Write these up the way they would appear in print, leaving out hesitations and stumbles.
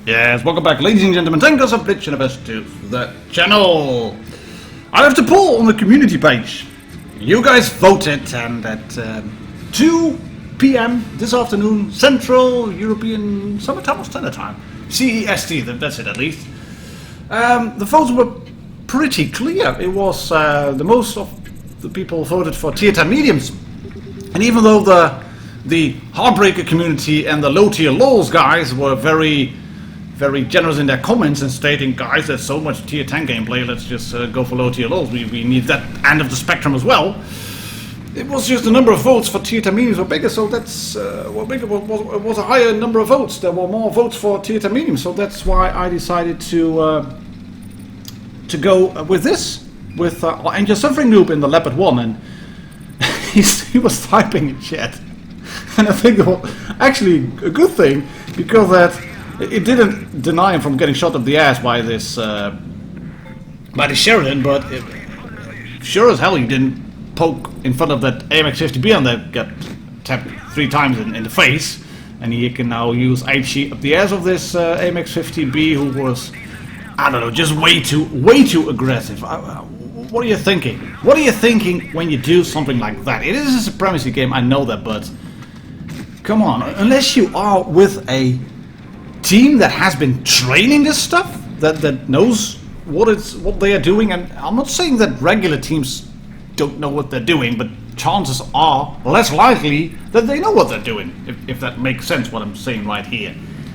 Yes, welcome back, ladies and gentlemen, tankers of Blitz Universe to the channel. I have the poll on the community page. You guys voted, and at 2 PM this afternoon, Central European Summertime or Standard Time, CEST, that's it at least. The votes were pretty clear. It was the most of the people voted for tier 10 mediums, and even though the Heartbreaker community and the low tier lols guys were very generous in their comments and stating, guys, there's so much tier 10 gameplay, let's just go for low tier lows, we need that end of the spectrum as well. It was just the number of votes for tier 10 mediums were bigger, so that's it was a higher number of votes. There were more votes for tier 10 mediums, so that's why I decided to go with this, with Angel Suffering Noob in the Leopard 1, and he was typing in chat. And I think it was actually a good thing, because that it didn't deny him from getting shot up the ass by this by the Sheridan, but sure as hell he didn't poke in front of that AMX-50B and that got tapped 3 times in the face, and he can now use HE up the ass of this AMX-50B, who was, I don't know, just way too aggressive. What are you thinking? What are you thinking when you do something like that? It is a supremacy game, I know that, but come on, unless you are with a team that has been training this stuff, that knows what they are doing, and I'm not saying that regular teams don't know what they're doing, but chances are less likely that they know what they're doing, if that makes sense what I'm saying right here.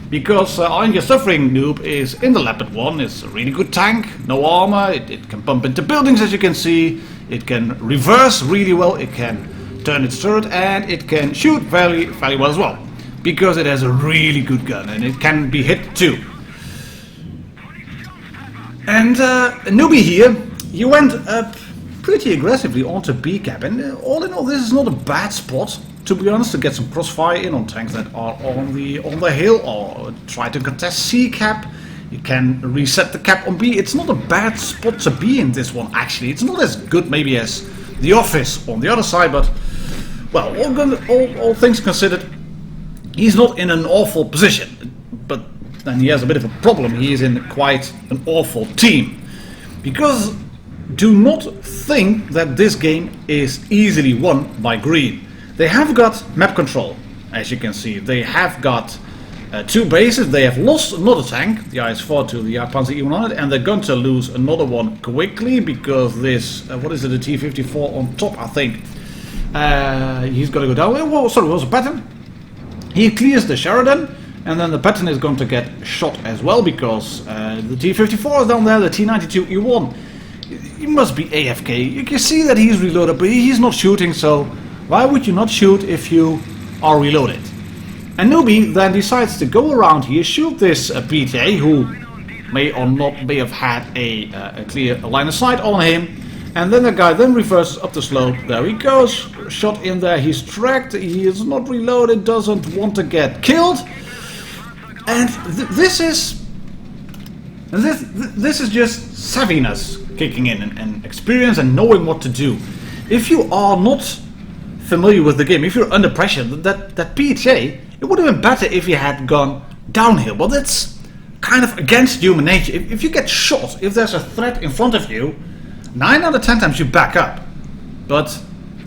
Because Angel Suffering Noob is in the Leopard 1, it's a really good tank, no armor, it can bump into buildings as you can see, it can reverse really well, it can turn its turret, and it can shoot fairly well as well. Because it has a really good gun, and it can be hit too. And Newbie here, you went up pretty aggressively onto B cap, and all in all, this is not a bad spot, to be honest, to get some crossfire in on tanks that are on the hill, or try to contest C cap. You can reset the cap on B. It's not a bad spot to be in this one, actually. It's not as good maybe as the office on the other side, but well, all things considered, he's not in an awful position, but then he has a bit of a problem. He is in quite an awful team. Because do not think that this game is easily won by green. They have got map control, as you can see. They have got 2 bases. They have lost another tank, the IS-4 to the Panzer E-100, and they're going to lose another one quickly, because this, what is it, the T-54 on top, I think. He's going to go down. Oh, sorry, it was a Patton. He clears the Sheridan, and then the Patton is going to get shot as well, because the T-54 is down there, the T-92 E1. He must be AFK. You can see that he's reloaded, but he's not shooting, so why would you not shoot if you are reloaded? And Newbie then decides to go around here, shoot this PTA, who may or not may have had a clear line of sight on him. And then the guy then reverses up the slope. There he goes, shot in there. He's tracked. He is not reloaded. Doesn't want to get killed. And this is just savviness kicking in, and experience and knowing what to do. If you are not familiar with the game, if you're under pressure, that PTA, it would have been better if you had gone downhill. But that's kind of against human nature. If you get shot, if there's a threat in front of you, 9 out of 10 times you back up. But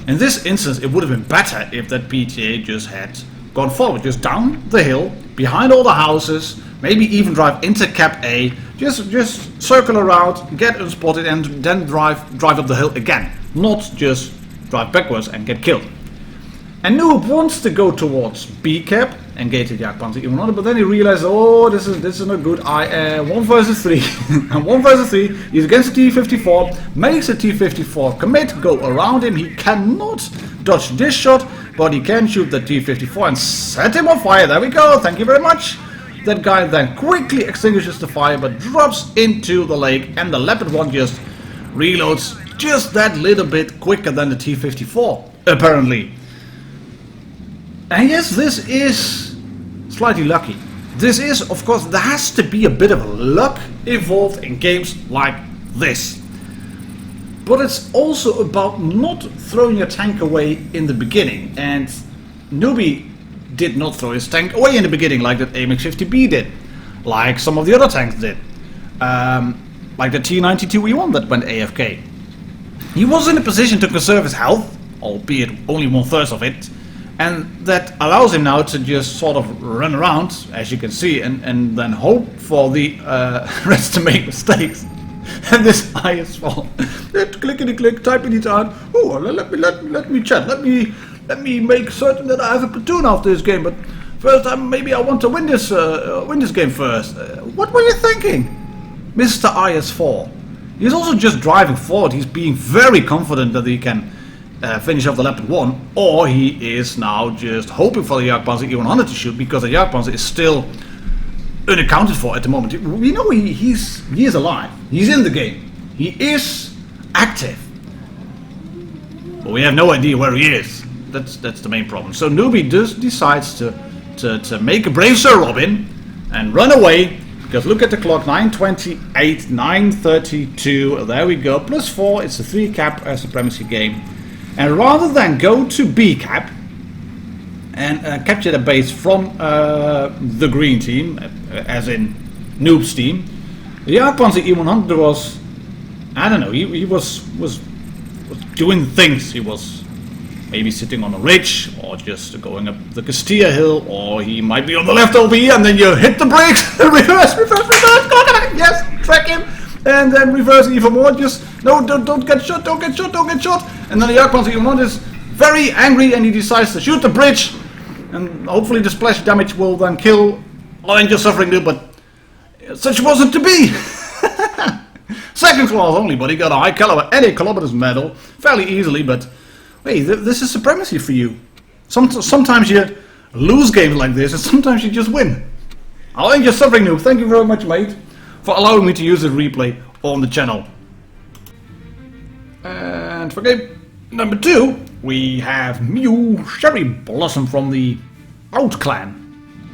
in this instance, it would have been better if that PTA just had gone forward, just down the hill, behind all the houses, maybe even drive into Cap A, just circle around, get unspotted, and then drive up the hill again. Not just drive backwards and get killed. And Noob wants to go towards B Cap, engage the Jagdpanzer E100, but then he realizes, oh, this is not good. 1 versus 3, and 1 versus 3, he's against the T-54, makes the T-54 commit, go around him. He cannot dodge this shot, but he can shoot the T-54 and set him on fire. There we go, thank you very much. That guy then quickly extinguishes the fire, but drops into the lake, and the Leopard 1 just reloads just that little bit quicker than the T-54, apparently. And yes, this is slightly lucky. This is, of course, there has to be a bit of luck involved in games like this. But it's also about not throwing your tank away in the beginning. And Newbie did not throw his tank away in the beginning like that AMX-50B did. Like some of the other tanks did. Like the T-92E1 that went AFK. He was in a position to conserve his health, albeit only 1/3 of it. And that allows him now to just sort of run around, as you can see, and then hope for the rest to make mistakes. And this IS-4, clickety-click, typing it out. Oh, let me chat. Let me make certain that I have a platoon after this game. But first, maybe I want to win this game first. What were you thinking, Mr. IS-4? He's also just driving forward. He's being very confident that he can finish off the Leopard 1, or he is now just hoping for the Jagdpanzer E100 to shoot, because the Jagdpanzer is still unaccounted for at the moment. We know he is alive. He's in the game. He is active. But we have no idea where he is. That's the main problem. So Newbie decides to make a brave Sir Robin and run away, because look at the clock, 9:28, 9:32. There we go. +4. It's a 3 cap supremacy game. And rather than go to B cap and capture the base from the green team, as in Noob's team, the Jagdpanzer E100 was, I don't know, he was doing things. He was maybe sitting on a ridge, or just going up the Castilla hill, or he might be on the left OB, and then you hit the brakes, reverse, yes, track him. And then reverse even more, just, no, don't get shot, don't get shot. And then the Jagdpanzer E100 is very angry, and he decides to shoot the bridge. And hopefully the splash damage will then kill Angel Suffering Dude, but such wasn't to be. Second class only, but he got a high caliber and a kilometers medal fairly easily, but hey, this is supremacy for you. Sometimes you lose games like this, and sometimes you just win. Angel Suffering Dude, thank you very much, mate, for allowing me to use the replay on the channel. And for game number 2, we have Mew Cherry Blossom from the Out clan,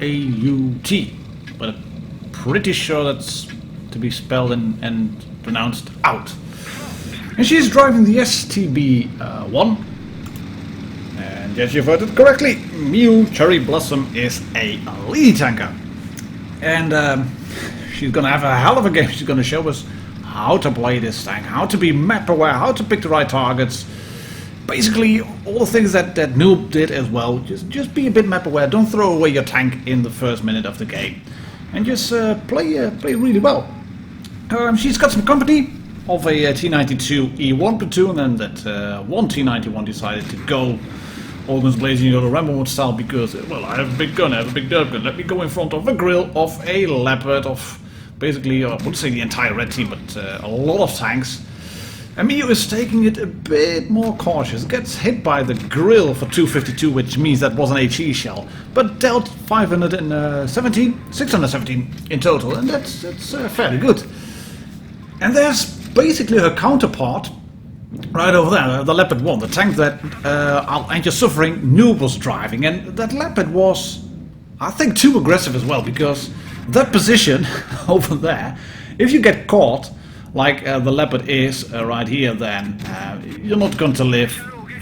A-U-T, but I'm pretty sure that's to be spelled and pronounced out. And she's driving the STB-1, and yes, you've heard it correctly, Mew Cherry Blossom is a lead tanker. And she's gonna have a hell of a game. She's gonna show us how to play this tank, how to be map aware, how to pick the right targets. Basically, all the things that Noob did as well. Just be a bit map aware. Don't throw away your tank in the first minute of the game, and just play really well. She's got some company of a T-92E1 platoon, and that one T-91 decided to go all guns blazing on a Rambo mode style, because, well, I have a big gun, I have a big derp gun. Let me go in front of a grill of a Leopard, of basically, I wouldn't say the entire red team, but a lot of tanks. And Mew is taking it a bit more cautious. Gets hit by the grill for 252, which means that was an HE shell, but dealt 617 in total, and that's fairly good. And there's basically her counterpart right over there, the Leopard 1, the tank that Angel Suffering Noob was driving, and that Leopard was, I think, too aggressive as well, because that position over there, if you get caught like the Leopard is right here, then you're not going to live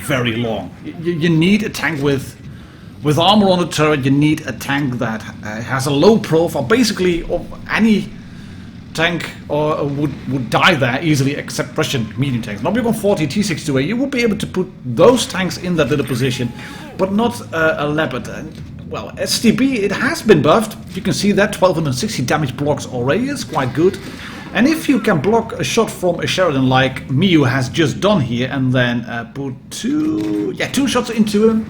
very long. You need a tank with armor on the turret. You need a tank that has a low profile. Basically, any tank would die there easily, except Russian medium tanks. Now we've got 40 T-62A. You will be able to put those tanks in that little position, but not a Leopard. And well, STB, it has been buffed. You can see that 1260 damage blocks already is quite good. And if you can block a shot from a Sheridan like Miyu has just done here, and then put two shots into him,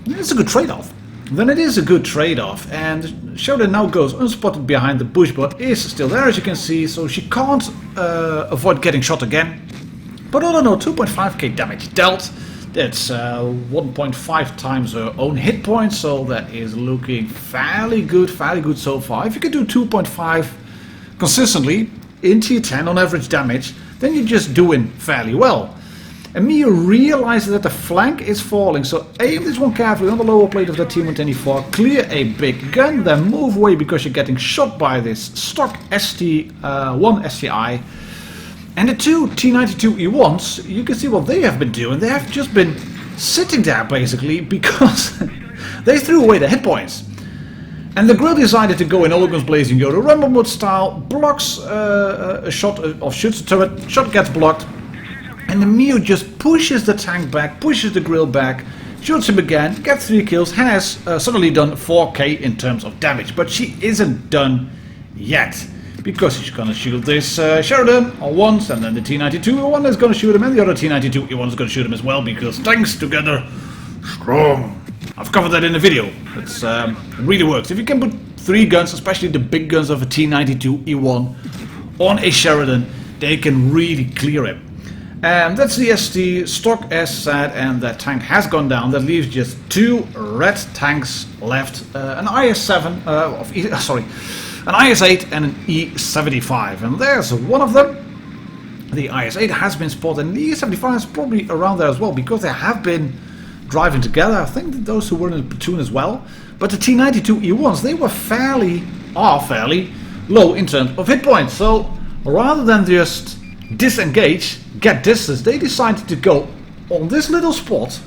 it's a good trade-off. Then it is a good trade-off, and Sheridan now goes unspotted behind the bush, but is still there, as you can see, so she can't avoid getting shot again. But all in all, 2.5k damage dealt. That's 1.5 times her own hit points, so that is looking fairly good so far. If you can do 2.5 consistently in tier 10 on average damage, then you're just doing fairly well. And Miyu realizes that the flank is falling, so aim this one carefully on the lower plate of the T-124, clear a big gun, then move away because you're getting shot by this stock ST1 STI. And the two T-92E1s, you can see what they have been doing. They have just been sitting there basically because they threw away their hit points. And the Grill decided to go in all guns blazing Yoda rumble mode style, blocks a shot or shoots a turret, shot gets blocked, and the Miyu just pushes the tank back, pushes the Grill back, shoots him again, gets 3 kills, has suddenly done 4k in terms of damage, but she isn't done yet. Because she's gonna shoot this Sheridan once, and then the T-92E1 is gonna shoot him, and the other T-92E1 is gonna shoot him as well, because tanks together, strong. I've covered that in the video. It's really works. If you can put 3 guns, especially the big guns of a T-92E1 on a Sheridan, they can really clear him. And that's the ST stock as said, and that tank has gone down. That leaves just 2 red tanks left, an IS-7, an IS-8 and an E-75, and there's one of them. The IS-8 has been spotted, and the E-75 is probably around there as well, because they have been driving together. I think that those who were in the platoon as well. But the T-92E1s, they were fairly low in terms of hit points. So rather than just disengage, get distance, they decided to go on this little spot.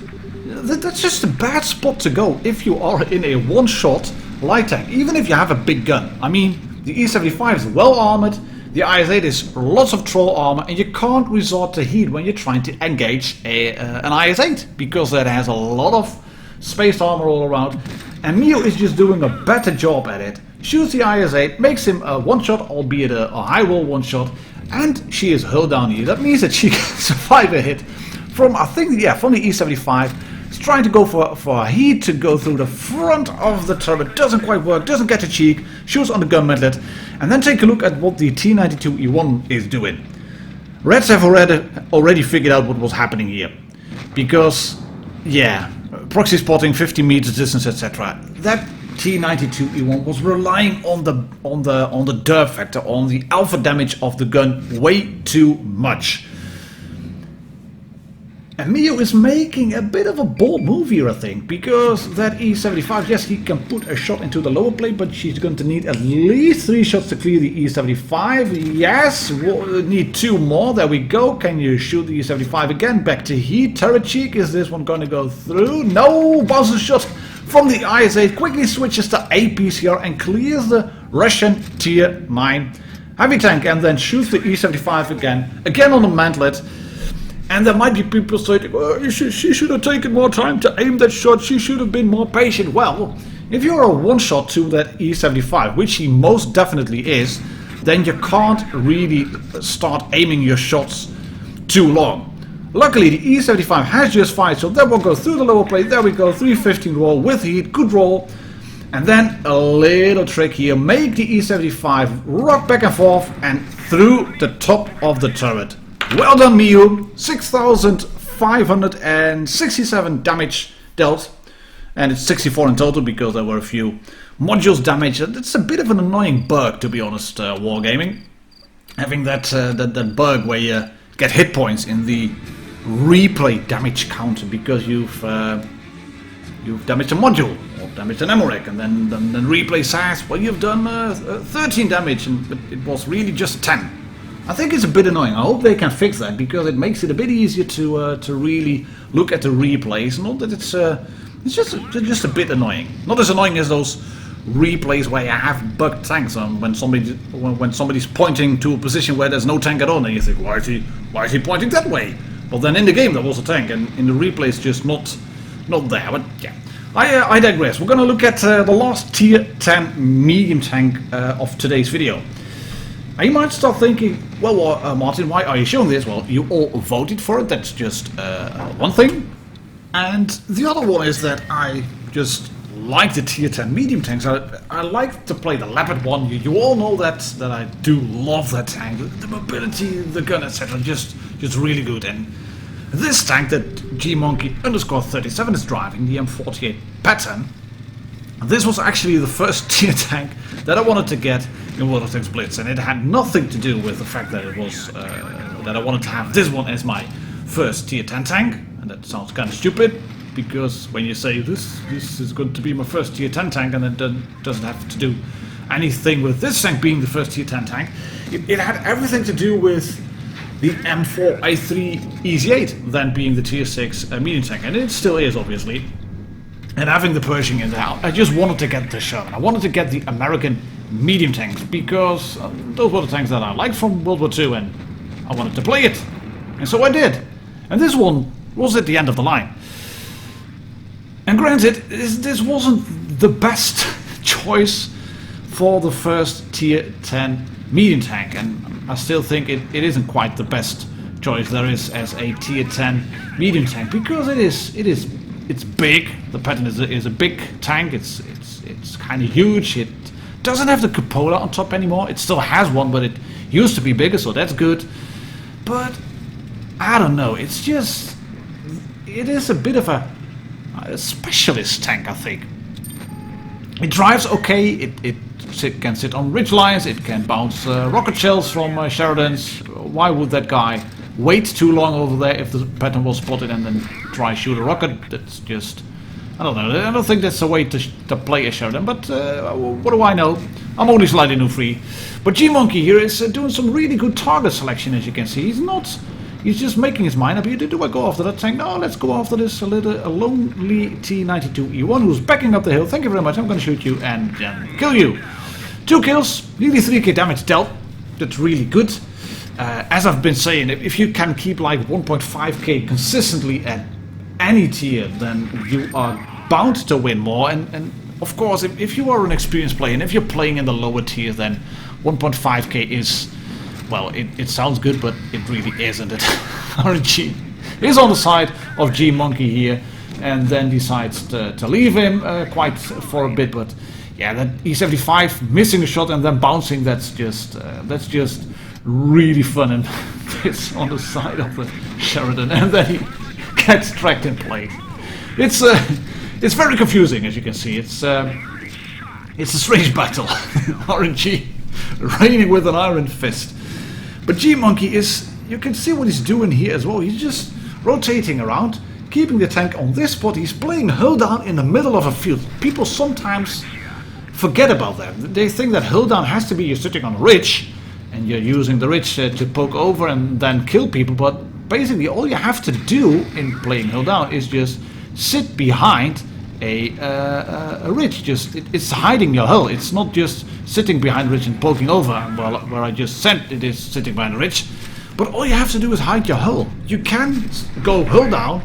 That's just a bad spot to go if you are in a one-shot light tank, even if you have a big gun. I mean, the E-75 is well armored, the IS-8 is lots of troll armor, and you can't resort to heat when you're trying to engage an IS-8, because that has a lot of space armor all around. And Miyu is just doing a better job at it. Shoots the IS-8, makes him a one-shot, albeit a high-roll one-shot, and she is hull down here. That means that she can survive a hit from, I think, from the E-75. He's trying to go for a heat to go through the front of the turret. Doesn't quite work, doesn't get the cheek, shoots on the gun mantlet, and then take a look at what the T-92E1 is doing. Reds have already figured out what was happening here. Because, proxy spotting, 50 meters distance, etc. That T-92E1 was relying on the derp factor, on the alpha damage of the gun way too much. And Miyu is making a bit of a bold move here, I think, because that E-75, yes, he can put a shot into the lower plate, but she's going to need at least 3 shots to clear the E-75. Yes, we'll need 2 more. There we go. Can you shoot the E-75 again? Back to heat. Turret cheek. Is this one going to go through? No! Bounces shot from the IS-8. Quickly switches to APs here and clears the Russian Tier 9 heavy tank, and then shoots the E-75 again on the mantlet. And there might be people saying, well, she should have taken more time to aim that shot, she should have been more patient. Well, if you're a one-shot to that E-75, which he most definitely is, then you can't really start aiming your shots too long. Luckily, the E-75 has just fired, so that will go through the lower plate. There we go, 315 roll with heat, good roll. And then a little trick here, make the E-75 rock back and forth and through the top of the turret. Well done, Miyu. 6,567 damage dealt, and it's 64 in total because there were a few modules damaged. It's a bit of an annoying bug, to be honest, wargaming. Having that bug where you get hit points in the replay damage counter because you've damaged a module or damaged an ammo rack, and then replay says, well, you've done 13 damage, and it was really just 10. I think it's a bit annoying. I hope they can fix that, because it makes it a bit easier to really look at the replays. Not that it's just a bit annoying. Not as annoying as those replays where you have bugged tanks on when somebody's pointing to a position where there's no tank at all, and you think, why is he pointing that way? Well, then in the game there was a tank, and in the replay it's just not there. But yeah, I digress. We're going to look at the last tier 10 medium tank of today's video. Now you might start thinking, well, Martin, why are you showing this? Well, you all voted for it, that's just one thing. And the other one is that I just like the tier 10 medium tanks. I like to play the Leopard one. You all know that I do love that tank. The mobility, the gun, etc. Just really good. And this tank that gmonkey_37 is driving, the M48 Patton, this was actually the first tier tank that I wanted to get in World of Tanks Blitz, and it had nothing to do with the fact that it was that I wanted to have this one as my first tier 10 tank. And that sounds kind of stupid, because when you say this is going to be my first tier 10 tank, and it doesn't have to do anything with this tank being the first tier 10 tank, it had everything to do with the M4A3 Easy 8 then being the tier 6 medium tank, and it still is obviously. And having the Pershing in there, I just wanted to get the Sherman. I wanted to get the American medium tanks, because those were the tanks that I liked from World War II, and I wanted to play it. And so I did. And this one was at the end of the line. And granted, this wasn't the best choice for the first tier 10 medium tank, and I still think it isn't quite the best choice there is as a tier 10 medium tank, because it's big. The Patton is a big tank. It's kind of huge. It doesn't have the cupola on top anymore. It still has one, but it used to be bigger, so that's good. But I don't know. It is a bit of a specialist tank, I think. It drives okay. It can sit on ridge lines. It can bounce rocket shells from Sheridans. Why would that guy wait too long over there if the Patton was spotted and then try shoot a rocket? That's just, I don't know. I don't think that's a way to play a Sheridan, but what do I know? I'm only slightly new free. But G-Monkey here is doing some really good target selection, as you can see. He's just making his mind up here. Do I go after that tank? No, let's go after this a lonely T-92E1 who's backing up the hill. Thank you very much. I'm going to shoot you and kill you. 2 kills, nearly 3k damage dealt. That's really good. As I've been saying, if you can keep like 1.5k consistently at any tier, then you are bound to win more. And of course, if you are an experienced player, and if you're playing in the lower tier, then 1.5k is, well, it sounds good, but it really isn't. It RNG is on the side of G-Monkey here, and then decides to leave him quite for a bit. But yeah, that E75 missing a shot and then bouncing, that's just really fun. And it's on the side of the Sheridan, and then he gets tracked in place. It's very confusing, as you can see. It's a strange battle. RNG raining with an iron fist. But G-Monkey is, you can see what he's doing here as well. He's just rotating around, keeping the tank on this spot. He's playing hull down in the middle of a field. People sometimes forget about that. They think that hull down has to be you're sitting on a ridge and you're using the ridge to poke over and then kill people. But basically all you have to do in playing hull down is just sit behind a ridge. It's hiding your hull. It's not just sitting behind a ridge and poking over. Well, where I just said it is sitting behind a ridge. But all you have to do is hide your hull. You can go hull down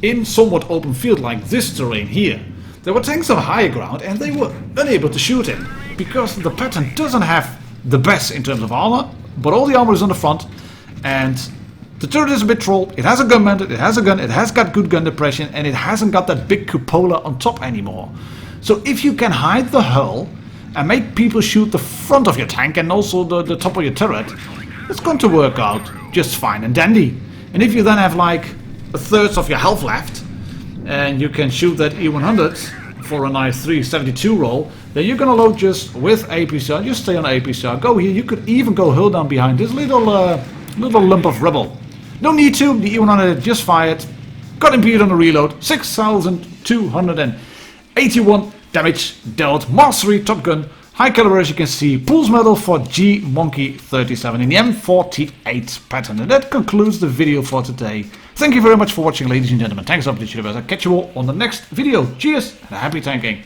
in somewhat open field like this terrain here. There were tanks on higher ground and they were unable to shoot him because the Patton doesn't have the best in terms of armor, but all the armor is on the front, and the turret is a bit trolled. It has a gun mounted, it has a gun, it has got good gun depression, and it hasn't got that big cupola on top anymore. So if you can hide the hull and make people shoot the front of your tank and also the top of your turret, it's going to work out just fine and dandy. And if you then have like a third of your health left and you can shoot that E100 for a nice 372 roll, then you're gonna load just with APCR. Just stay on APCR. Go here. You could even go hull down behind this little lump of rubble. No need to. The E100 just fired. Got impeded on the reload. 6,281 damage dealt. Mastery Top Gun. High caliber, as you can see. Pulse medal for G-Monkey37 in the M48 Patton. And that concludes the video for today. Thank you very much for watching, ladies and gentlemen. Thanks up to the universe. I'll catch you all on the next video. Cheers and happy tanking.